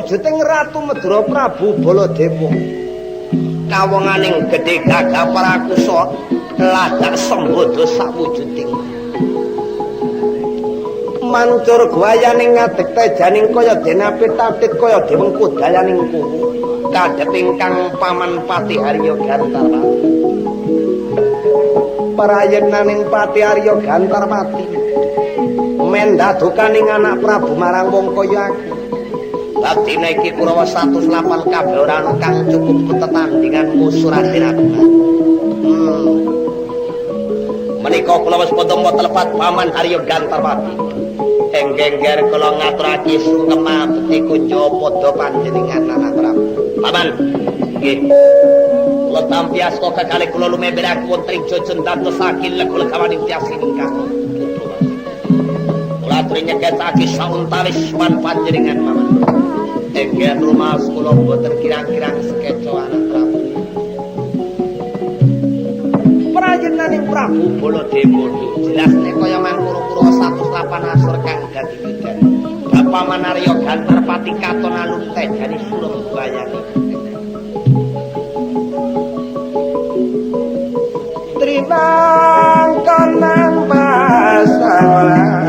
sawujuding ratu Madura Prabu Baladewa kawonganing gedhe gagah prakusa lagak sambada sawujuding manutur gwayaning ngadeg tejaning kaya denapi tatik kaya dewengku dayaning kuwu kadhep ingkang paman Pati Arya Gantarpati prayenaning Pati Arya Gantarpati mendadokaning anak Prabu marang wong kaya aku badine iki Kurawa 108 kabeh ora ana kang cukup tetandingan musuh Raden Abimanyu menika kula wis padha telepat paman Arya Gantarpati enggengger kula ngaturake sukema bekti kunjo padha panjenengan anak Prabu paman nggih kula tampias kok kakale kula lumeberaken wonten ing jojon dados sakil kula kawaning tiasin ingkang kula aturi nyeketake sauntawis wan panjenengan paman engger rumah kula boten kirang-kirang sekeco anak Prabu prayenaning Prabu Baladewa jelasne kaya mangkuru Kurawa 108 asor kang dadi bidan Bapak Arya Gantarpati katon alun tejani sulung bayani Trinang kanang pasangan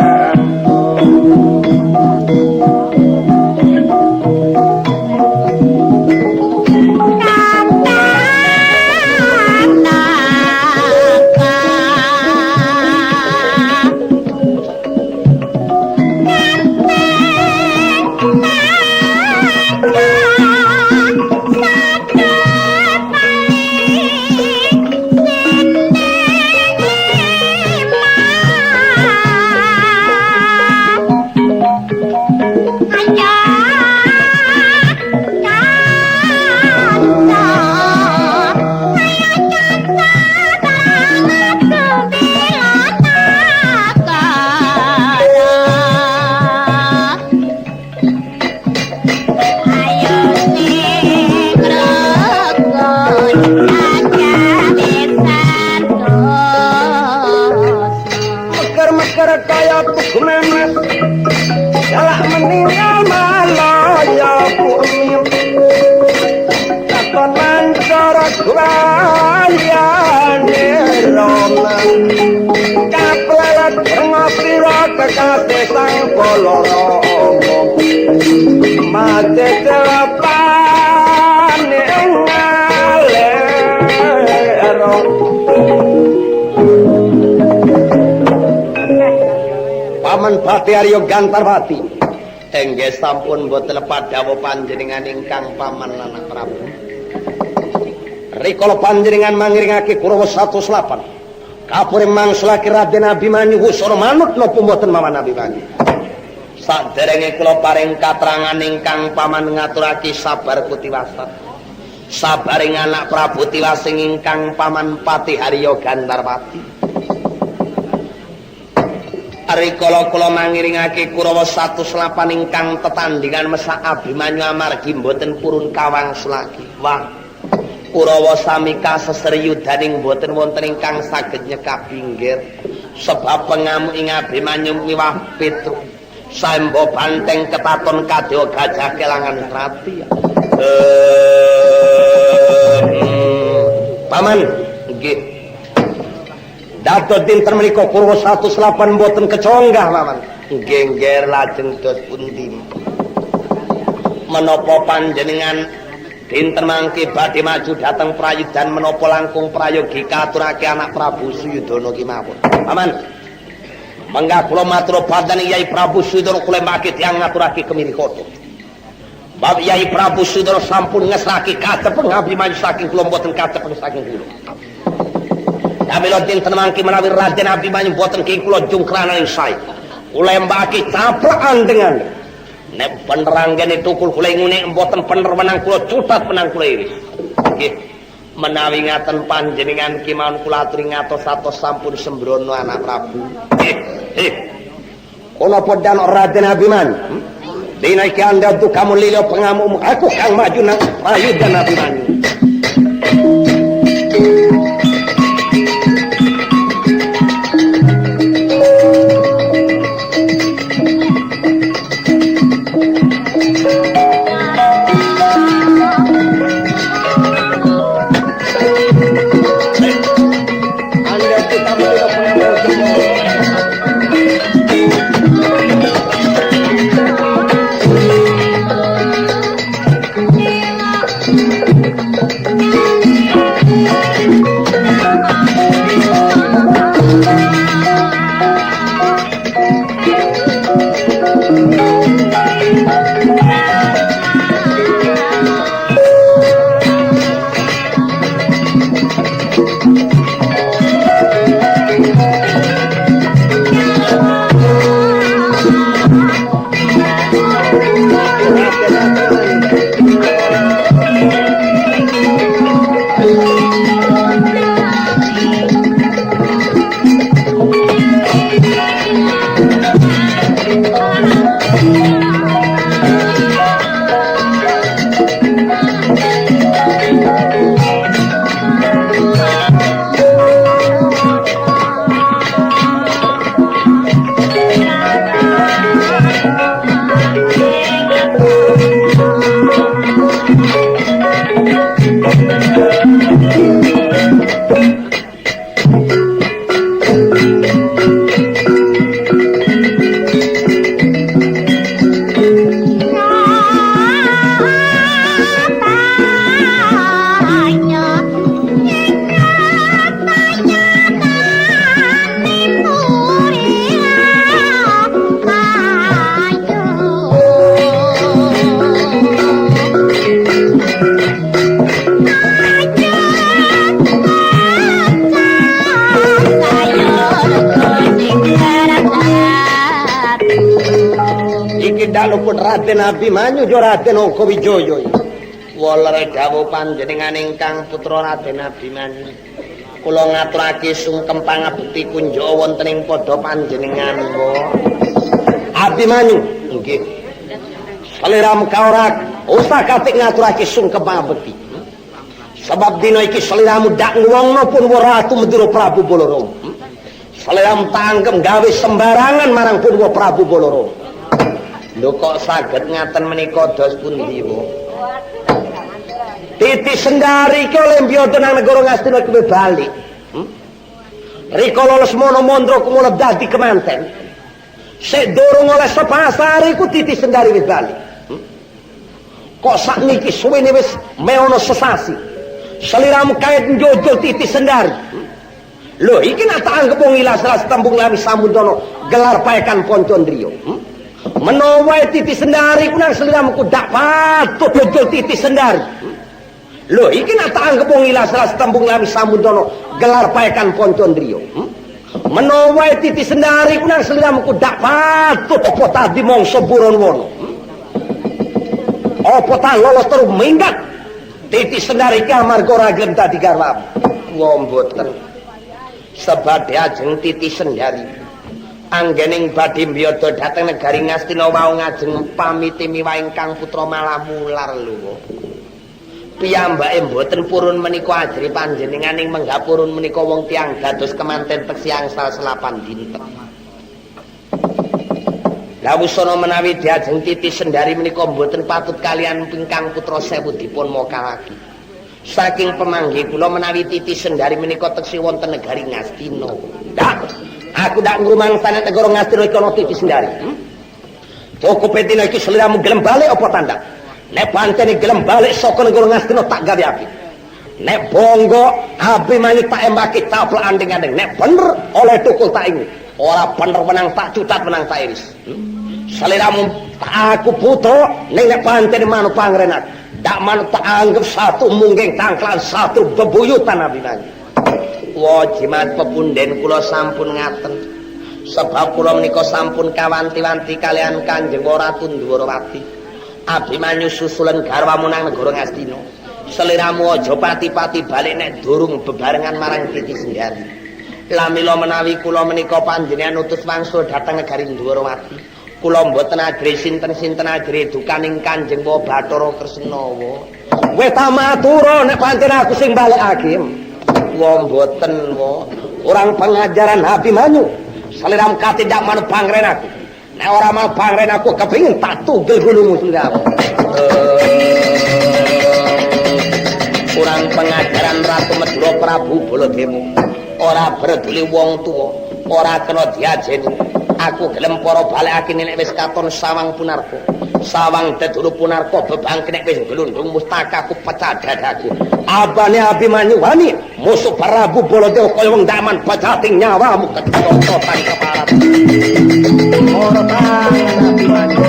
Paman Pati Arya Gantarpati enggih sampun boten lepat dawuh panjenengan ingkang paman anak Prabu rikala panjenengan mangiringake Kurawa 108 kapure mangsulake Raden Abimanyu wusana manut napa mboten Paman Abimanyu saderenge kula paring katerangan ingkang paman ngaturake sabar kutiwasa sabaring anak Prabu tiwasing ingkang paman Pati Arya Gantarpati rikala kula mangiringake Kurawa 108 ingkang tetandingan mesak Abimanyu amargi mboten purun kawangsulake wah Kurawa sami kasesriyudaning mboten wonten ingkang saged nyekapinggir sebab pengamu ing Abimanyu miwah Petruk saemba banteng ketaton kadya gajah kelangan rati paman nggih dados dinten menika Kurawa 108 mboten keconggah paman gengger lajeng dos pundi menapa panjenengan dinten mangke badhe maju dhateng prayudan menapa langkung prayogi katurake anak Prabu Suyudana kemawon paman mangga kula matur badhan Yai Prabu Suyudana kula mangke tiyang ngaturake kemirikata bab Yai Prabu Suyudana sampun ngesrake katepeng Abimanyu saking kula mboten katepeng saking kula Kamila dinten mangke menawi Raden Abimanyu boten king kula jungkraning sae. Kula mbake caplekan dengan nek bener anggene tukul kula ngune mboten bener menang kula cutat menang kula iris. Nggih. Menawi ngaten panjenengan kemawon kula aturi ngatos-atos sampun sembrono anak Prabu. Kula podhan Raden Abimanyu. Dina iki anda tu kamu lilo pengamu aku kang maju nang prayudan Abimanyu. kaluput Raden Abimanyu yo Raden Angga Wijaya. Wolere dawuh panjenengan ingkang putra Raden Abimanyu. Kula ngaturake sungkem pangabekti kunjuk wonten ing padha panjenengan. Abimanyu, nggih. Saliram kaorak usah katik ngaturake sungkem pangabekti. Sebab dina iki saliramu dak ngwongno pun Ratu Madura Prabu Balara. Saliram tanggem gawe sembarangan marang Purwa Prabu Balara. Lho kok saged ngaten menika dos pundi wo? Titi Sendari iki oleh mbiyoto nang negara Ngastina kuwi bali. Rikala Lesmana Mandra kumula dadi kemanten. Sik durung oleh sepasar iku Titi Sendari wis bali. Kok sakniki suwene wis meono sesasi. Saliramu kait njojol Titi Sendari. Lho iki nak tak anggap wong ilas-ilas tembung lami Samudana gelar paekan Poncondriya. Menawa Titi Sendari ku nang saliramu ku dak patut njojol Titi Sendari. Lho iki nak tak anggap wong ilas-ilas tembung lami Samudana gelar paekan Poncondriya. Menawa Titi Sendari ku nang saliramu ku dak patut apa tadi mangsa Buronwono. Apa ta lolos terus minggat Titi Sendari ki amarga ora gelem dadi garwamu. Wa mboten. Sebab ajeng Titi Sendari anggening badhe mbiyada dhateng negari Ngastina wau ngajeng pamiti miwah ingkang putra Malamular lho. Piyambake mboten purun menika ajri panjenenganing menggah purun menika wong tiyang dados kemanten peksi angsal selapan dinten. Lah wusana menawi diajeng Titi Sendari menika mboten patut kalian ingkang putra sewu dipun mokalake. Saking pemanggih kula menawi Titi Sendari menika teksi wonten negari Ngastina. Dak, aku dak ngrumangsane negara Ngastina iki ana Titi Sendari. Cukup dina iki sliramu gelem balik apa tanda? Nek pancen gelem balik saka negara Ngastina tak gawe apik. Nek bonggo Abimanyu tak embaki caplak anding-anding. Nek bener oleh tukul tak ingu. Ora bener menang tak cutat menang tak iris. Saliramu tak aku putra ning nek pancen manut pangrenak. Dak manut tak anggap satu mungging tangklan satu bebuyutan Abimanyu. Wah jimat pepunden kula sampun ngaten. Sebab kula menika sampun kawanti-wanti kalian Kanjeng Ratu Ndwarawati. Abimanyu susulen garwamu nang negara Ngastina. Seliramu aja pati-pati balik nek durung bebarengan marang Titi Sendari. Lamila menawi kula menika panjenengan utus wangsul dhateng negari Ndwarawati. Kula mboten ajri sinten-sinten ajri dukaning Kanjeng Bathara Kresna wa. Wis ta matur nek pancen aku sing balekake. Wa mboten wa. Orang pengajaran Abimanyu. Saliram katindak manut pangren aku. Nek ora manut pangren aku kepengin tak tugel gulumu sliramu. Kurang pengajaran Ratu Madura Prabu Baladéwa. Ora berduli wong tuwa, ora kena diajeni. Aku gelem para balekake nek wis katon sawang punarka. Sawang deduru punarka bebangke nek wis glundung mustakaku pecah dadaku. Abane Abimanyu wani musuh Prabu Baladéwa kaya wong daman bacating nyawamu ketototan keparat. Ora tangan Abimanyu.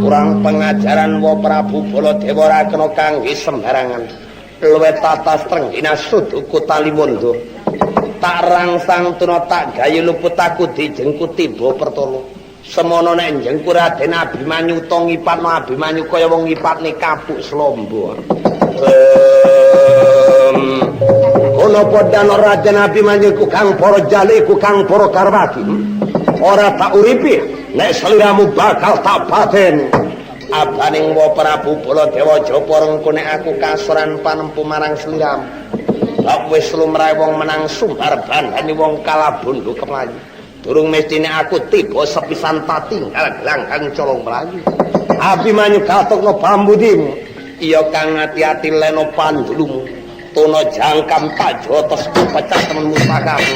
kurang pengajaran wa Prabu Baladewa ora kena kangge sembarangan. Luwih tata strenggina suduku Taliwondo. Tak rangsang tuna tak gayu luput aku dijengku tiba pertolo. Semono nek njengku Raden Abimanyu to ngipatno Abimanyu kaya wong ngipatne kapuk slombo. Ono podano Raden Abimanyu ku kang para jali ku kang para karwati. Ora tak uripi nek seliramu bakal tak paten. Abaning wa Prabu Baladewa Japa rengko nek aku kasoran panempu marang sliramu. Lak wis lumrahe wong menang sumbar bandani wong kalah bondo kemlayu. Durung mestine aku tiba sepisan tak tinggal gelanggang colong mlayu. Abimanyu katokno pambudimu. Iya kang ati-ati leno pandulumu. Tono jangkam tak jotos pecah temen mustakamu.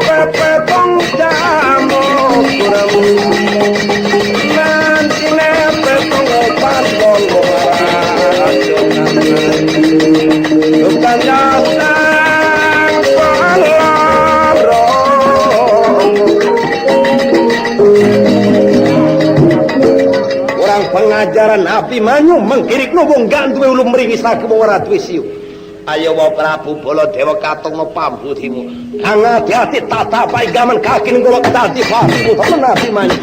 pepetong jamu kurang nanti nepetong pandong bukan jasa orang pengajaran Abimanyu mengkirik nubung gantu ulum meringis aku mewarat wisiu. Ayo wa Prabu Baladewa katong pambutimu. Kang hati-hati tata pai gaman kaki ning golok dadi Prabu temen Abimanyu.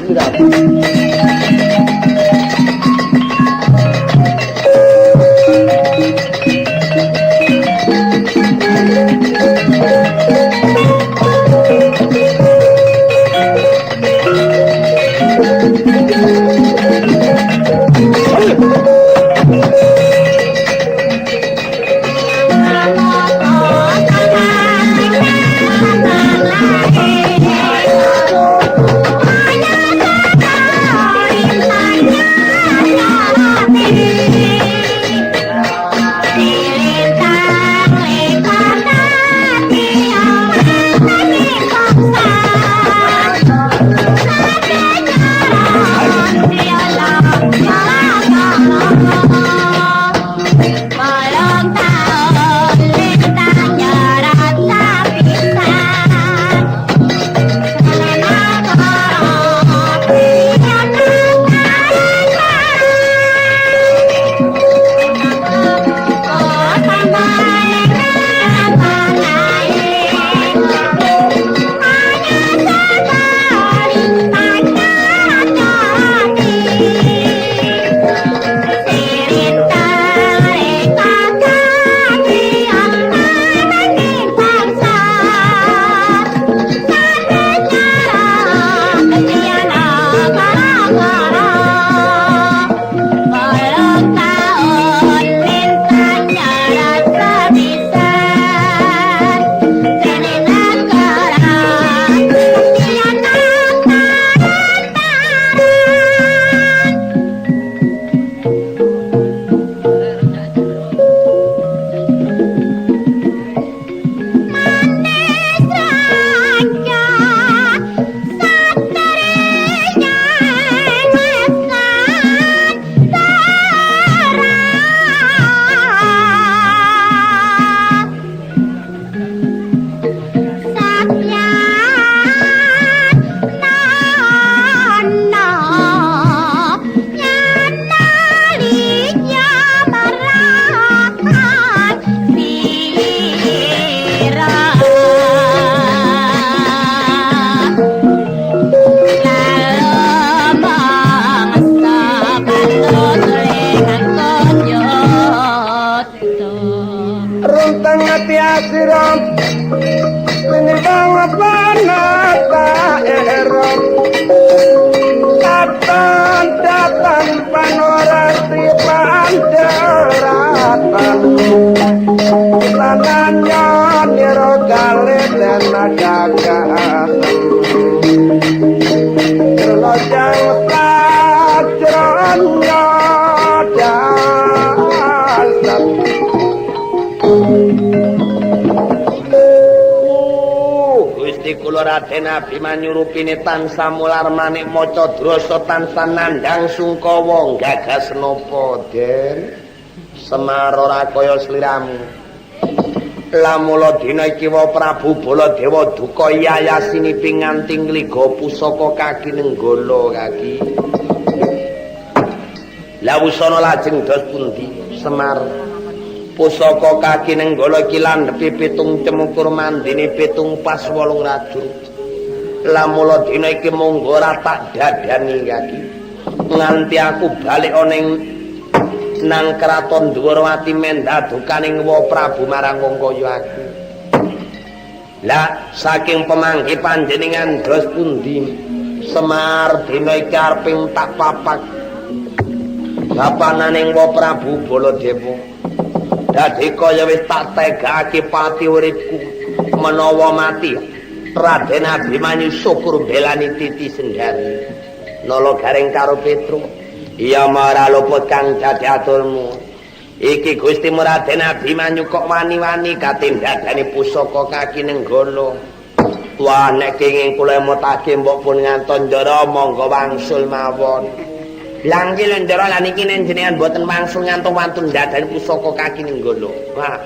Raden Abimanyu rupine tansah mular manik maca drasa tansah nandhang sungkawa gagas napa Den Semar ora kaya sliramu lamula dina iki wa Prabu Baladewa duka yayasini pinganti ngliga pusaka kaki nenggala kaki la wusana lajeng dos pundi Semar pusaka kaki nenggala iki landhepe pitung cemukur mandine pitung pas 8 rajur lamula dina iki monggo ora tak dadani kaki nganti aku balik oneng nang kraton Dwarawati mendadukaning wa Prabu marang wong kaya aku lah saking pemanggi panjenengan dos pundi Semar dina iki areping tak papak bapananing wa Prabu Baladewa dadi kaya wis tak tegake pati uripku menawa mati Raden Abimanyu syukur belani Titi Sendari nala garing karo Petru iya mara luput kang dadi aturmu iki Gusti Raden Abimanyu kok wani-wani katindakane pusaka kaki nenggala Wah nek kenging kula emutake mbok pun nganton Ndara monggo wangsul mawon. Langki Ndara lan iki jenengan mboten wangsul ngantos wantun ndadani pusaka kaki Nenggala. Wah.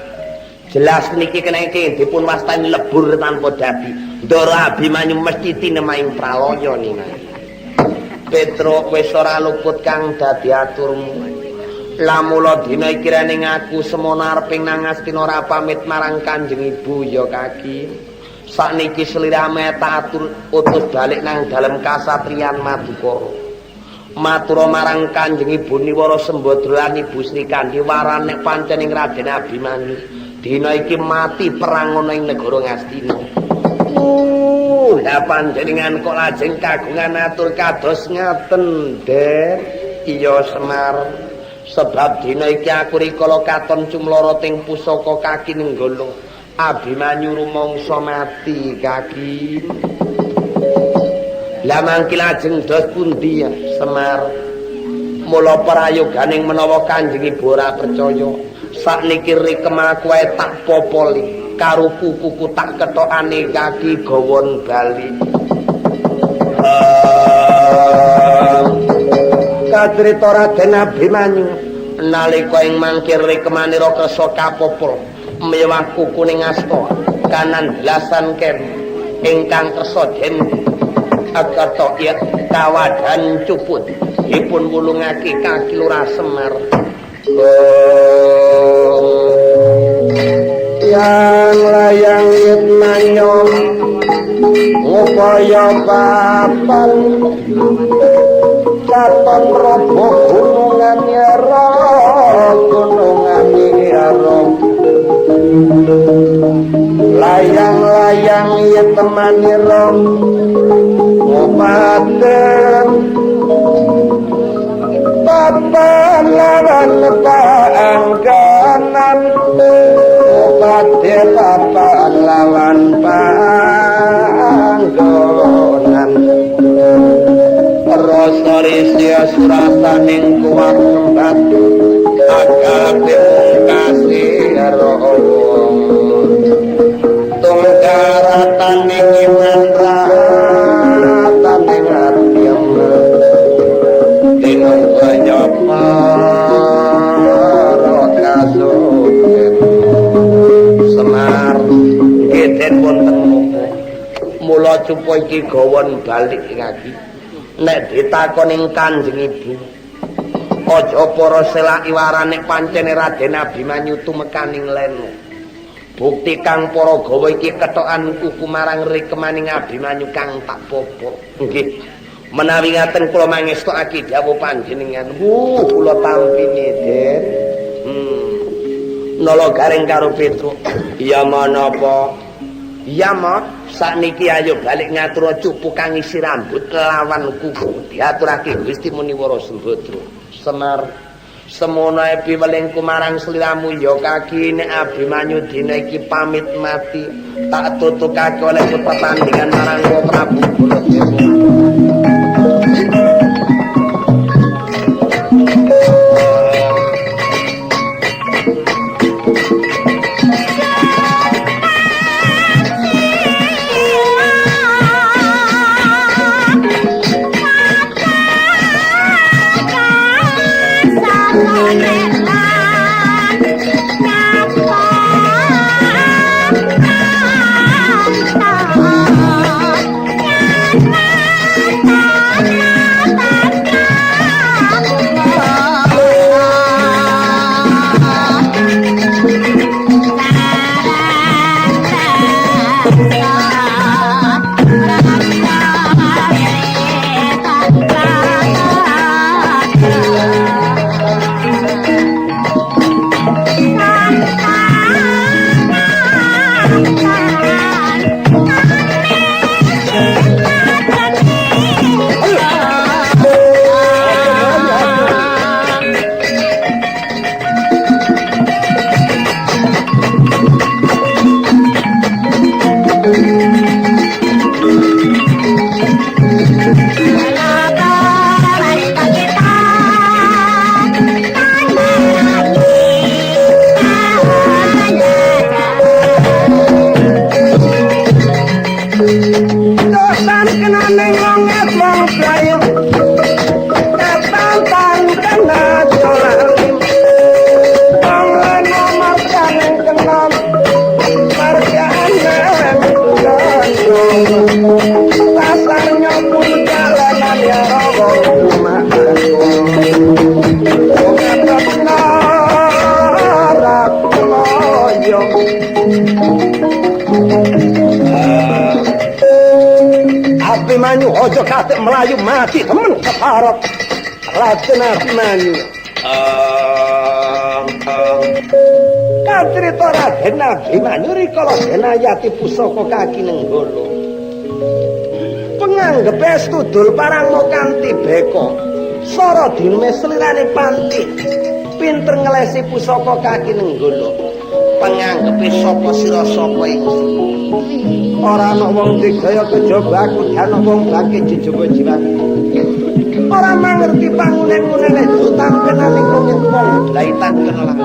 Jelas niki keneke dipun wastani lebur tanpa dabi. Ndara Abimanyu mesti tinemaing pralaya nina. Petruk wis ora luput kang dadi aturmu. Lamula dina iki rene ngaku semono areping nangastina ora pamit marang Kanjeng Ibu ya kaki. Sakniki sliramu tak atur utus balik nang dalem kasatriyan Madukara. Matur marang Kanjeng Ibu Niwara Sembadra lan Ibu Sri Kandi waran nek pancening Raden Abimanyu dina iki mati perang ana ing negara Ngastina. Lah panjenengan kok lajeng kagungan atur kados ngaten, Den? Iya Semar. Sebab dina iki aku rikala katon cumlara teng pusaka kaki Nenggala. Abimanyu rumangsa mati kaki. Lah mangki lajeng dos pundi ya Semar? Mula prayoganing menawa Kanjeng Ibu ora percaya, sakniki rekem aku ae tak popoli karo kukuku tak ketokane kaki gawon bali. Kacrita Raden Abimanyu nalika ing mangkir rekemanira kersa kapopol mewah kukuning asta kanan belasan ken ingkang kersa den akarta iya kawadan cuput dipun wulungake kaki Lurah Semar. Yang layang yitnanyong ngupaya papan katon robo gunungan yara gunungan yara layang-layang ya temani rom ngopaten papan lawan paangganan ngopate papan lawan paangganan rasa risya surasaning kuat nembat agape kasih roh tunggarataning iman rataning atyam tinung kanyapa rokasukit Semar ngeten wonten muka mula cupa iki gawon balik lagi nek ditakoning Kanjeng Ibu aja para selaki warane pancene Raden Abimanyu tumekaning leno. Bukti kang para gawa iki ketokan kuku marang rikemaning Abimanyu kang tak popo. Nggih. Menawi ngaten kula mangestokake dawuh panjenengan. Kula tampine, Den. Nala garing karo Petruk. Iya menapa? Iya mah sakniki ayo balik ngatur cupu kang isi rambut lawan kuku diaturake Gusti Muniwara Sembadra. Semar semono piwelingku marang sliramu ya kaki nek Abimanyu dina iki pamit mati tak tutukake oleh tetandingan marang Prabu Baladewa. kenane wong wong sayu katang kena jolalim wong nomor kaneng kenom marjane pasarnya pun jalanan ya robo rumah Abimanyu ojo kate melayu mati temen keparot Raden Abimanyu kacerita Raden Abimanyu rikala denayati pusaka kaki nenggolo penganggep estudul parangno kanthi beko sara dineme slirane panti pinter ngelesi pusaka kaki nenggolo penganggepe sapa sira sapa ingsun ora ana wong digaya kejaba aku dan wong bangke jejaba jiwane ora mangerti pangunen-unene utang kenaling wong laitan kenalan